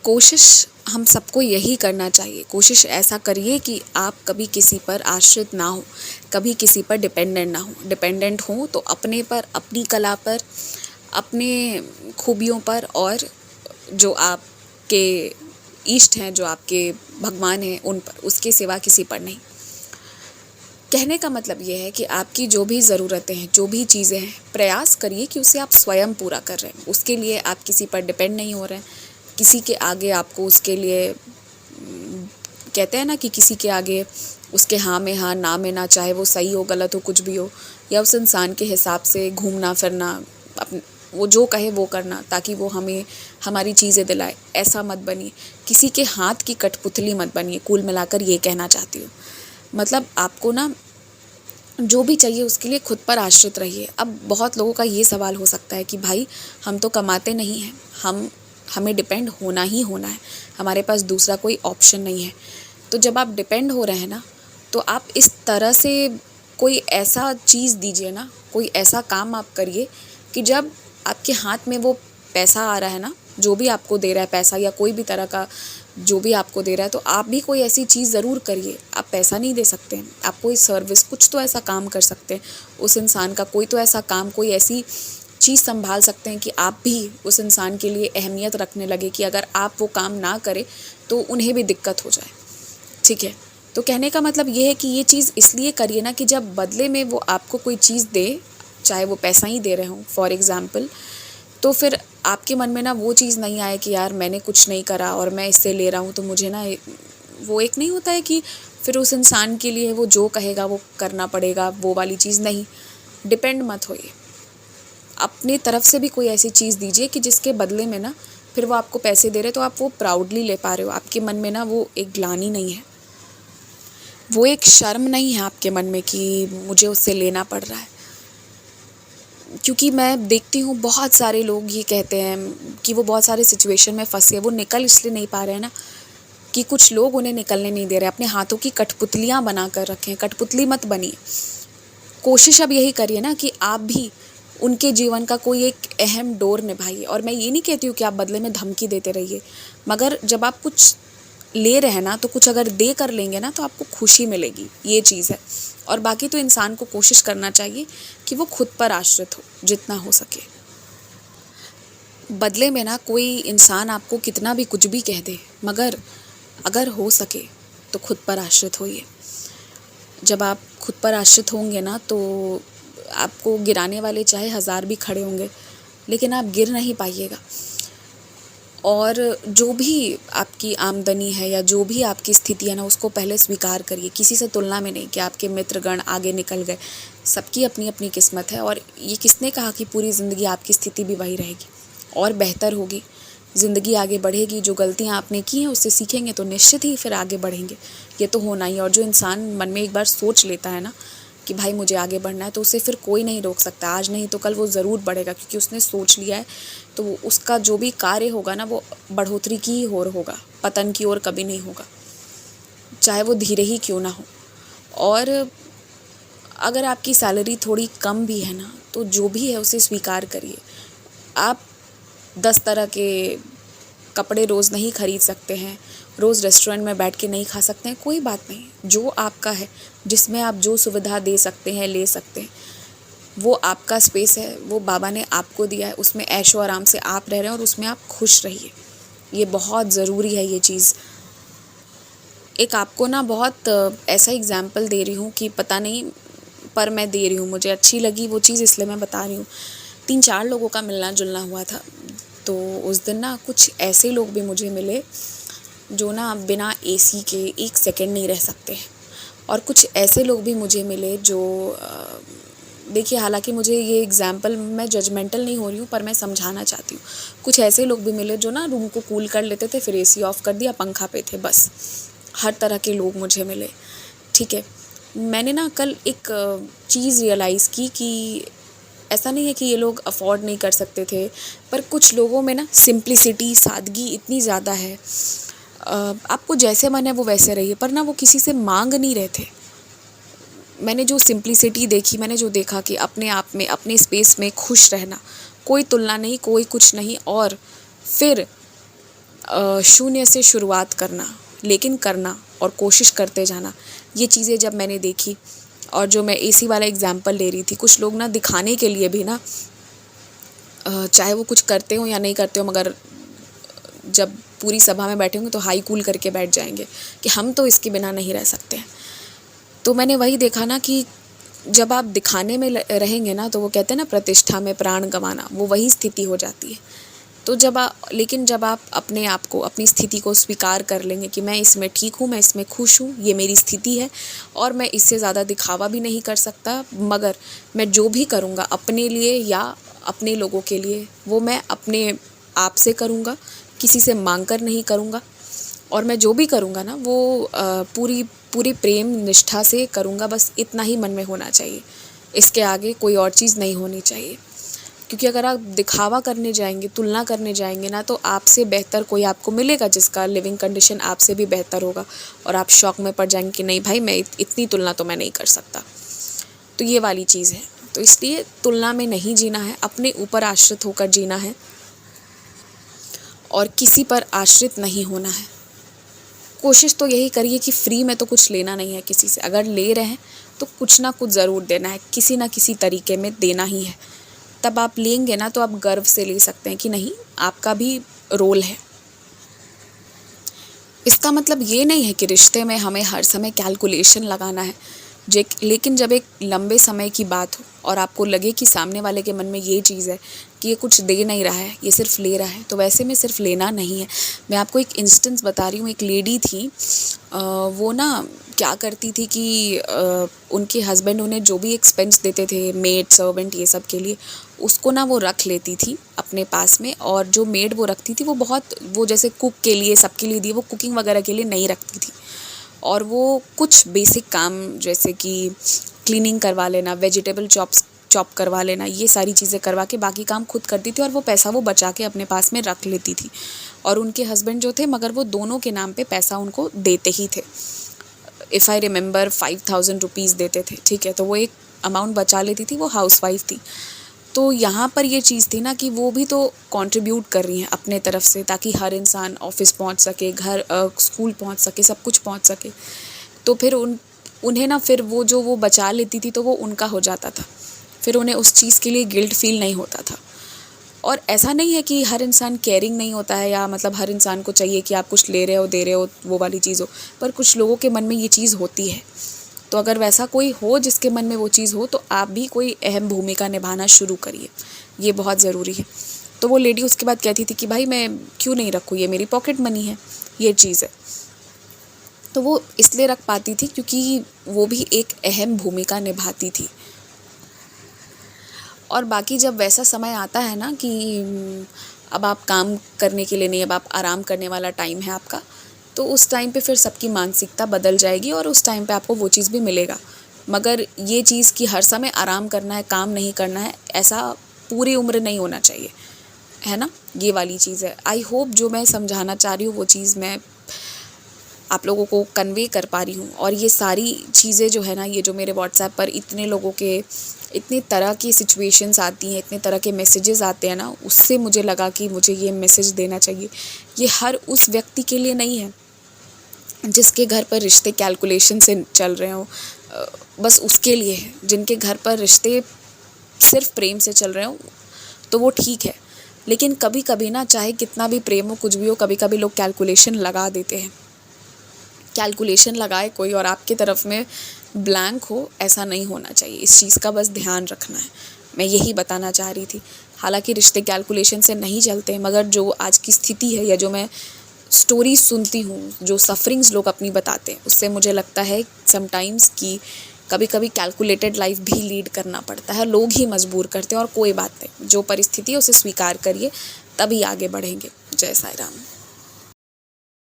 कोशिश हम सबको यही करना चाहिए। कोशिश ऐसा करिए कि आप कभी किसी पर आश्रित ना हो, कभी किसी पर डिपेंडेंट ना हो। डिपेंडेंट हो तो अपने पर, अपनी कला पर, अपने खूबियों पर, और जो आपके इष्ट हैं, जो आपके भगवान हैं, उन पर, उसके सिवा किसी पर नहीं। कहने का मतलब ये है कि आपकी जो भी ज़रूरतें हैं, जो भी चीज़ें हैं, प्रयास करिए कि उसे आप स्वयं पूरा कर रहे हैं। उसके लिए आप किसी पर डिपेंड नहीं हो रहे हैं, किसी के आगे आपको उसके लिए कहते हैं ना कि किसी के आगे उसके हाँ में हाँ, ना में ना, चाहे वो सही हो गलत हो कुछ भी हो, या उस इंसान के हिसाब से घूमना फिरना, वो जो कहे वो करना ताकि वो हमें हमारी चीज़ें दिलाए, ऐसा मत बनिए। किसी के हाथ की कठपुतली मत बनिए। कुल मिलाकर ये कहना चाहती हूँ। मतलब आपको ना जो भी चाहिए उसके लिए खुद पर आश्रित रहिए। अब बहुत लोगों का ये सवाल हो सकता है कि भाई हम तो कमाते नहीं हैं, हमें डिपेंड होना ही होना है, हमारे पास दूसरा कोई ऑप्शन नहीं है। तो जब आप डिपेंड हो रहे हैं ना, तो आप इस तरह से कोई ऐसा चीज़ दीजिए ना, कोई ऐसा काम आप करिए कि जब आपके हाथ में वो पैसा आ रहा है ना, जो भी आपको दे रहा है पैसा या कोई भी तरह का जो भी आपको दे रहा है, तो आप भी कोई ऐसी चीज़ ज़रूर करिए। आप पैसा नहीं दे सकते हैं, आप कोई सर्विस, कुछ तो ऐसा काम कर सकते हैं उस इंसान का, कोई तो ऐसा काम, कोई ऐसी चीज़ संभाल सकते हैं कि आप भी उस इंसान के लिए अहमियत रखने लगे कि अगर आप वो काम ना करें तो उन्हें भी दिक्कत हो जाए। ठीक है, तो कहने का मतलब ये है कि ये चीज़ इसलिए करिए ना कि जब बदले में वो आपको कोई चीज़ दे, चाहे वो पैसा ही दे रहे हों फॉर एग्ज़ाम्पल, तो फिर आपके मन में ना वो चीज़ नहीं आए कि यार मैंने कुछ नहीं करा और मैं इससे ले रहा हूँ, तो मुझे ना वो एक नहीं होता है कि फिर उस इंसान के लिए वो जो कहेगा वो करना पड़ेगा, वो वाली चीज़ नहीं। डिपेंड मत होइए, अपनी तरफ से भी कोई ऐसी चीज़ दीजिए कि जिसके बदले में ना फिर वो आपको पैसे दे रहे तो आप वो प्राउडली ले पा रहे हो, आपके मन में ना वो एक ग्लानि नहीं है, वो एक शर्म नहीं है आपके मन में कि मुझे उससे लेना पड़ रहा है। क्योंकि मैं देखती हूँ बहुत सारे लोग ये कहते हैं कि वो बहुत सारे सिचुएशन में फंसे हैं, वो निकल इसलिए नहीं पा रहे हैं ना कि कुछ लोग उन्हें निकलने नहीं दे रहे, अपने हाथों की कठपुतलियाँ बना कर रखें। कठपुतली मत बनिए। कोशिश अब यही करिए ना कि आप भी उनके जीवन का कोई एक अहम डोर निभाइए। और मैं ये नहीं कहती हूँ कि आप बदले में धमकी देते रहिए, मगर जब आप कुछ ले रहे हैं ना, तो कुछ अगर दे कर लेंगे ना तो आपको खुशी मिलेगी, ये चीज़ है। और बाकी तो इंसान को कोशिश करना चाहिए कि वो खुद पर आश्रित हो जितना हो सके। बदले में ना कोई इंसान आपको कितना भी कुछ भी कह दे, मगर अगर हो सके तो खुद पर आश्रित होइए। जब आप खुद पर आश्रित होंगे ना, तो आपको गिराने वाले चाहे 1000 भी खड़े होंगे, लेकिन आप गिर नहीं पाइएगा। और जो भी आपकी आमदनी है या जो भी आपकी स्थिति है ना, उसको पहले स्वीकार करिए, किसी से तुलना में नहीं कि आपके मित्रगण आगे निकल गए। सबकी अपनी अपनी किस्मत है, और ये किसने कहा कि पूरी ज़िंदगी आपकी स्थिति भी वही रहेगी और बेहतर होगी। ज़िंदगी आगे बढ़ेगी, जो गलतियाँ आपने की हैं उससे सीखेंगे तो निश्चित ही फिर आगे बढ़ेंगे, ये तो होना ही। और जो इंसान मन में एक बार सोच लेता है ना कि भाई मुझे आगे बढ़ना है, तो उसे फिर कोई नहीं रोक सकता। आज नहीं तो कल वो ज़रूर बढ़ेगा, क्योंकि उसने सोच लिया है। तो उसका जो भी कार्य होगा ना, वो बढ़ोतरी की ही ओर होगा, पतन की ओर कभी नहीं होगा, चाहे वो धीरे ही क्यों ना हो। और अगर आपकी सैलरी थोड़ी कम भी है ना, तो जो भी है उसे स्वीकार करिए। आप 10 तरह के कपड़े रोज़ नहीं खरीद सकते हैं, रोज़ रेस्टोरेंट में बैठ के नहीं खा सकते हैं, कोई बात नहीं। जो आपका है, जिसमें आप जो सुविधा दे सकते हैं, ले सकते हैं, वो आपका स्पेस है, वो बाबा ने आपको दिया है, उसमें ऐशो आराम से आप रह रहे हैं और उसमें आप खुश रहिए। ये बहुत ज़रूरी है ये चीज़। एक आपको ना बहुत ऐसा एग्ज़ाम्पल दे रही हूँ कि पता नहीं, पर मैं दे रही हूँ, मुझे अच्छी लगी वो चीज़ इसलिए मैं बता रही हूँ। 3-4 लोगों का मिलना-जुलना हुआ था, तो उस दिन ना कुछ ऐसे लोग भी मुझे मिले जो ना बिना एसी के 1 सेकंड नहीं रह सकते हैं। और कुछ ऐसे लोग भी मुझे मिले जो देखिए, हालांकि मुझे ये एग्ज़ाम्पल, मैं जजमेंटल नहीं हो रही हूँ, पर मैं समझाना चाहती हूँ। कुछ ऐसे लोग भी मिले जो ना रूम को कूल कर लेते थे, फिर एसी ऑफ़ कर दिया, पंखा पे थे बस। हर तरह के लोग मुझे मिले। ठीक है, मैंने ना कल एक चीज़ रियलाइज़ की कि ऐसा नहीं है कि ये लोग अफोर्ड नहीं कर सकते थे, पर कुछ लोगों में ना सिंप्लिसिटी, सादगी इतनी ज़्यादा है। आपको जैसे मन है वो वैसे रहिए, पर ना वो किसी से मांग नहीं रहे थे। मैंने जो सिंप्लिसिटी देखी, मैंने जो देखा कि अपने आप में, अपने स्पेस में खुश रहना, कोई तुलना नहीं, कोई कुछ नहीं, और फिर शून्य से शुरुआत करना, लेकिन करना और कोशिश करते जाना, ये चीज़ें जब मैंने देखी, और जो मैं एसी वाला एग्जाम्पल ले रही थी, कुछ लोग ना दिखाने के लिए भी ना चाहे वो कुछ करते हो या नहीं करते हो, मगर जब पूरी सभा में बैठे होंगे तो हाई कूल करके बैठ जाएंगे कि हम तो इसके बिना नहीं रह सकते हैं। तो मैंने वही देखा ना कि जब आप दिखाने में रहेंगे ना, तो वो कहते हैं ना प्रतिष्ठा में प्राण गंवाना, वो वही स्थिति हो जाती है। तो लेकिन जब आप अपने आप को, अपनी स्थिति को स्वीकार कर लेंगे कि मैं इसमें ठीक हूँ, मैं इसमें खुश हूँ, ये मेरी स्थिति है और मैं इससे ज़्यादा दिखावा भी नहीं कर सकता, मगर मैं जो भी करूँगा अपने लिए या अपने लोगों के लिए, वो मैं अपने आप से करूँगा, किसी से मांग कर नहीं करूँगा। और मैं जो भी करूँगा ना, वो पूरी प्रेम निष्ठा से करूँगा। बस इतना ही मन में होना चाहिए, इसके आगे कोई और चीज़ नहीं होनी चाहिए। क्योंकि अगर आप दिखावा करने जाएंगे, तुलना करने जाएंगे ना, तो आपसे बेहतर कोई आपको मिलेगा जिसका लिविंग कंडीशन आपसे भी बेहतर होगा, और आप शौक में पड़ जाएंगे कि नहीं भाई, मैं इतनी तुलना तो मैं नहीं कर सकता। तो ये वाली चीज़ है। तो इसलिए तुलना में नहीं जीना है, अपने ऊपर आश्रित होकर जीना है और किसी पर आश्रित नहीं होना है। कोशिश तो यही करिए कि फ्री में तो कुछ लेना नहीं है किसी से, अगर ले रहे हैं तो कुछ ना कुछ ज़रूर देना है, किसी ना किसी तरीके में देना ही है। तब आप लेंगे ना तो आप गर्व से ले सकते हैं कि नहीं, आपका भी रोल है। इसका मतलब ये नहीं है कि रिश्ते में हमें हर समय कैलकुलेशन लगाना है। लेकिन जब एक लंबे समय की बात हो और आपको लगे कि सामने वाले के मन में ये चीज़ है कि ये कुछ दे नहीं रहा है, ये सिर्फ ले रहा है, तो वैसे में सिर्फ लेना नहीं है। मैं आपको एक इंस्टेंस बता रही हूँ। एक लेडी थी, वो ना क्या करती थी कि उनके हस्बैंड उन्हें जो भी एक्सपेंस देते थे, मेड सर्वेंट ये सब के लिए, उसको ना वो रख लेती थी अपने पास में। और जो मेड वो रखती थी वो जैसे कुक के लिए, सबके लिए दी, वो कुकिंग वगैरह के लिए नहीं रखती थी। और वो कुछ बेसिक काम जैसे कि क्लीनिंग करवा लेना, वेजिटेबल चॉप करवा लेना, ये सारी चीज़ें करवा के बाकी काम खुद करती थी, और वो पैसा वो बचा के अपने पास में रख लेती थी। और उनके हस्बैंड जो थे, मगर वो दोनों के नाम पे पैसा उनको देते ही थे। इफ़ आई रिमेंबर 5000 रुपीज़ देते थे, ठीक है। तो वो एक अमाउंट बचा लेती थी, वो हाउसवाइफ थी। तो यहाँ पर ये चीज़ थी ना कि वो भी तो कंट्रीब्यूट कर रही हैं अपने तरफ से, ताकि हर इंसान ऑफिस पहुँच सके, घर स्कूल पहुँच सके, सब कुछ पहुँच सके। तो फिर उन्हें ना, फिर वो बचा लेती थी तो वो उनका हो जाता था, फिर उन्हें उस चीज़ के लिए गिल्ट फील नहीं होता था। और ऐसा नहीं है कि हर इंसान केयरिंग नहीं होता है, या मतलब हर इंसान को चाहिए कि आप कुछ ले रहे हो, दे रहे हो, वो वाली चीज़ हो, पर कुछ लोगों के मन में ये चीज़ होती है। तो अगर वैसा कोई हो जिसके मन में वो चीज़ हो, तो आप भी कोई अहम भूमिका निभाना शुरू करिए, ये बहुत ज़रूरी है। तो वो लेडी उसके बाद कहती थी कि भाई मैं क्यों नहीं रखूँ, ये मेरी पॉकेट मनी है, ये चीज़ है। तो वो इसलिए रख पाती थी क्योंकि वो भी एक अहम भूमिका निभाती थी। और बाकी जब वैसा समय आता है ना कि अब आप काम करने के लिए नहीं, अब आप आराम करने वाला टाइम है आपका, तो उस टाइम पे फिर सबकी मानसिकता बदल जाएगी और उस टाइम पे आपको वो चीज़ भी मिलेगा। मगर ये चीज़ कि हर समय आराम करना है, काम नहीं करना है, ऐसा पूरी उम्र नहीं होना चाहिए, है ना। ये वाली चीज़ है। आई होप जो मैं समझाना चाह रही हूँ वो चीज़ मैं आप लोगों को कन्वे कर पा रही हूँ। और ये सारी चीज़ें जो है ना, ये जो मेरे व्हाट्सएप पर इतने लोगों के इतनी तरह की सिचुएशंस आती हैं, इतने तरह के मैसेजेस आते हैं ना, उससे मुझे लगा कि मुझे ये मैसेज देना चाहिए। ये हर उस व्यक्ति के लिए नहीं है जिसके घर पर रिश्ते कैलकुलेशन से चल रहे हों, बस उसके लिए है। जिनके घर पर रिश्ते सिर्फ प्रेम से चल रहे हों तो वो ठीक है, लेकिन कभी कभी ना, चाहे कितना भी प्रेम हो, कुछ भी हो, कभी कभी लोग कैलकुलेशन लगा देते हैं। कैलकुलेशन लगाए कोई और आपकी तरफ में ब्लैंक हो, ऐसा नहीं होना चाहिए। इस चीज़ का बस ध्यान रखना है, मैं यही बताना चाह रही थी। हालांकि रिश्ते कैलकुलेशन से नहीं चलते, मगर जो आज की स्थिति है या जो मैं स्टोरी सुनती हूँ, जो सफरिंग्स लोग अपनी बताते हैं, उससे मुझे लगता है समटाइम्स कि कभी कभी कैलकुलेटेड लाइफ भी लीड करना पड़ता है, लोग ही मजबूर करते हैं। और कोई बात नहीं, जो परिस्थिति है उसे स्वीकार करिए, तभी आगे बढ़ेंगे। जय साईं राम।